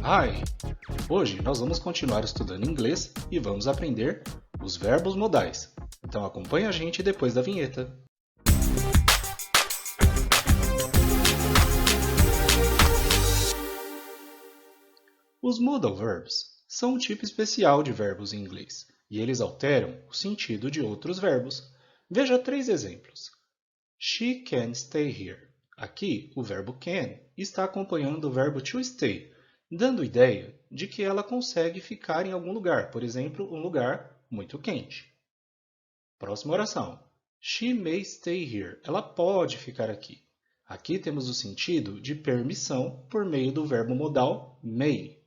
Hi! Hoje nós vamos continuar estudando inglês e vamos aprender os verbos modais. Então acompanhe a gente depois da vinheta. Os modal verbs são um tipo especial de verbos em inglês e eles alteram o sentido de outros verbos. Veja 3 exemplos. She can stay here. Aqui, o verbo can está acompanhando o verbo to stay, dando ideia de que ela consegue ficar em algum lugar, por exemplo, um lugar muito quente. Próxima oração. She may stay here. Ela pode ficar aqui. Aqui temos o sentido de permissão por meio do verbo modal may.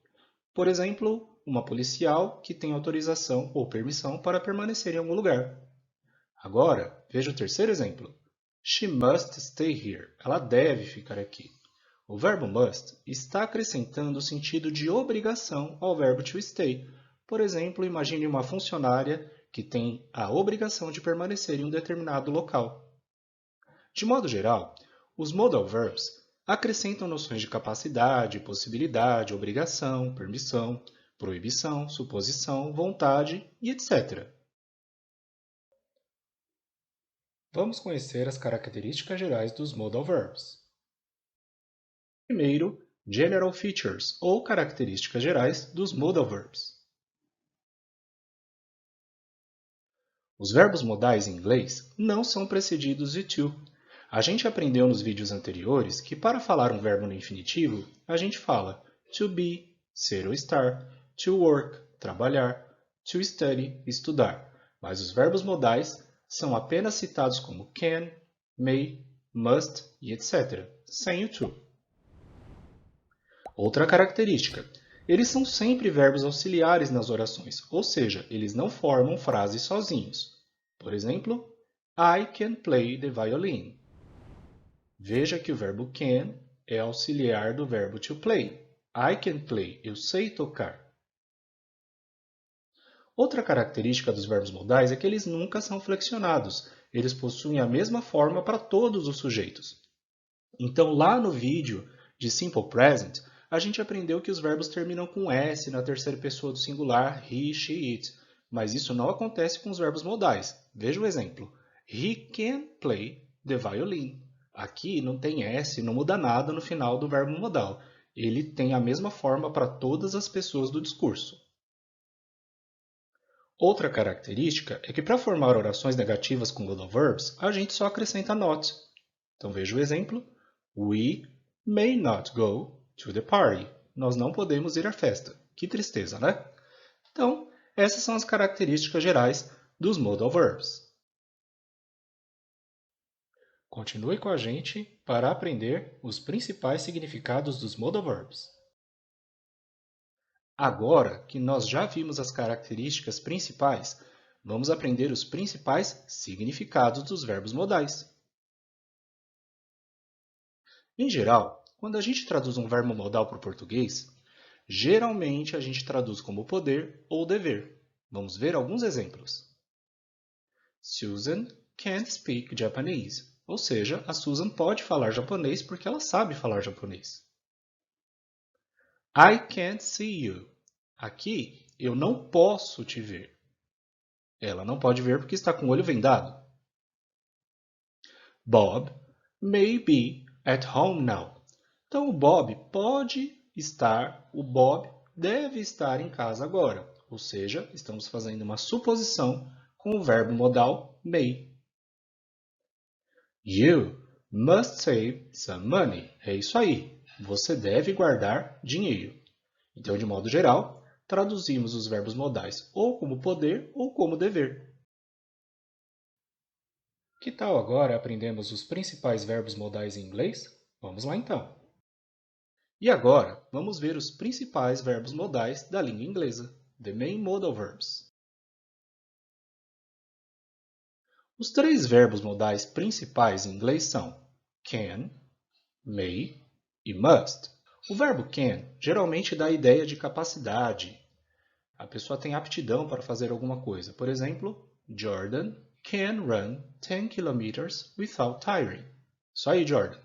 Por exemplo, uma policial que tem autorização ou permissão para permanecer em algum lugar. Agora, veja o terceiro exemplo. She must stay here. Ela deve ficar aqui. O verbo must está acrescentando o sentido de obrigação ao verbo to stay. Por exemplo, imagine uma funcionária que tem a obrigação de permanecer em um determinado local. De modo geral, os modal verbs acrescentam noções de capacidade, possibilidade, obrigação, permissão, proibição, suposição, vontade e etc. Vamos conhecer as características gerais dos modal verbs. Primeiro, General Features, ou características gerais dos modal verbs. Os verbos modais em inglês não são precedidos de to. A gente aprendeu nos vídeos anteriores que para falar um verbo no infinitivo, a gente fala to be, ser ou estar, to work, trabalhar, to study, estudar. Mas os verbos modais são apenas citados como can, may, must e etc., sem o to. Outra característica, eles são sempre verbos auxiliares nas orações, ou seja, eles não formam frases sozinhos. Por exemplo, I can play the violin. Veja que o verbo can é auxiliar do verbo to play. I can play, eu sei tocar. Outra característica dos verbos modais é que eles nunca são flexionados. Eles possuem a mesma forma para todos os sujeitos. Então, lá no vídeo de Simple Present, a gente aprendeu que os verbos terminam com S na terceira pessoa do singular, he, she, it. Mas isso não acontece com os verbos modais. Veja o exemplo. He can play the violin. Aqui não tem S, não muda nada no final do verbo modal. Ele tem a mesma forma para todas as pessoas do discurso. Outra característica é que para formar orações negativas com modal verbs, a gente só acrescenta not. Então veja o exemplo. We may not go to the party. Nós não podemos ir à festa. Que tristeza, né? Então, essas são as características gerais dos modal verbs. Continue com a gente para aprender os principais significados dos modal verbs. Agora que nós já vimos as características principais, vamos aprender os principais significados dos verbos modais. Em geral, quando a gente traduz um verbo modal para o português, geralmente a gente traduz como poder ou dever. Vamos ver alguns exemplos. Susan can't speak Japanese. Ou seja, a Susan pode falar japonês porque ela sabe falar japonês. I can't see you. Aqui, eu não posso te ver. Ela não pode ver porque está com o olho vendado. Bob may be at home now. Então, o Bob pode estar, o Bob deve estar em casa agora. Ou seja, estamos fazendo uma suposição com o verbo modal may. You must save some money. É isso aí. Você deve guardar dinheiro. Então, de modo geral, traduzimos os verbos modais ou como poder ou como dever. Que tal agora aprendemos os principais verbos modais em inglês? Vamos lá então! E agora, vamos ver os principais verbos modais da língua inglesa, the main modal verbs. Os 3 verbos modais principais em inglês são can, may e must. O verbo can geralmente dá a ideia de capacidade. A pessoa tem aptidão para fazer alguma coisa. Por exemplo, Jordan can run 10 kilometers without tiring. Isso aí, Jordan.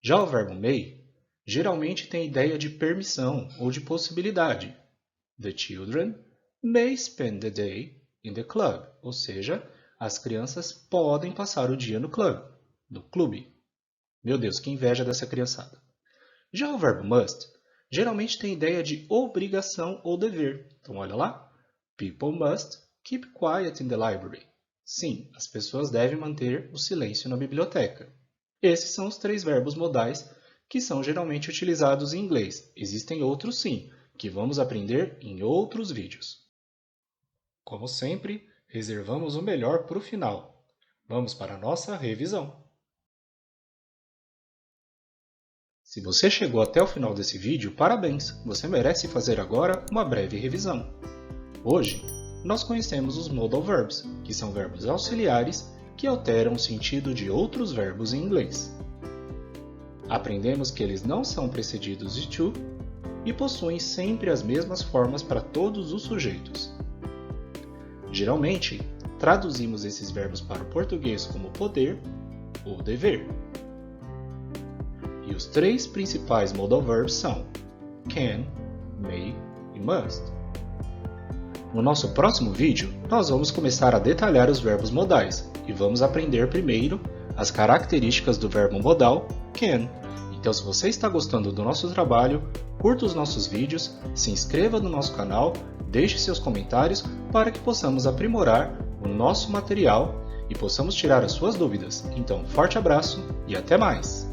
Já o verbo may geralmente tem ideia de permissão ou de possibilidade. The children may spend the day in the club, ou seja, as crianças podem passar o dia no clube. Meu Deus, que inveja dessa criançada. Já o verbo must geralmente tem ideia de obrigação ou dever. Então, olha lá. People must keep quiet in the library. Sim, as pessoas devem manter o silêncio na biblioteca. Esses são os 3 verbos modais que são geralmente utilizados em inglês. Existem outros sim, que vamos aprender em outros vídeos. Como sempre, reservamos o melhor para o final. Vamos para a nossa revisão. Se você chegou até o final desse vídeo, parabéns! Você merece fazer agora uma breve revisão. Hoje, nós conhecemos os modal verbs, que são verbos auxiliares que alteram o sentido de outros verbos em inglês. Aprendemos que eles não são precedidos de to e possuem sempre as mesmas formas para todos os sujeitos. Geralmente, traduzimos esses verbos para o português como poder ou dever. E os 3 principais modal verbs são can, may e must. No nosso próximo vídeo, nós vamos começar a detalhar os verbos modais e vamos aprender primeiro as características do verbo modal can. Então, se você está gostando do nosso trabalho, curta os nossos vídeos, se inscreva no nosso canal, deixe seus comentários para que possamos aprimorar o nosso material e possamos tirar as suas dúvidas. Então, forte abraço e até mais!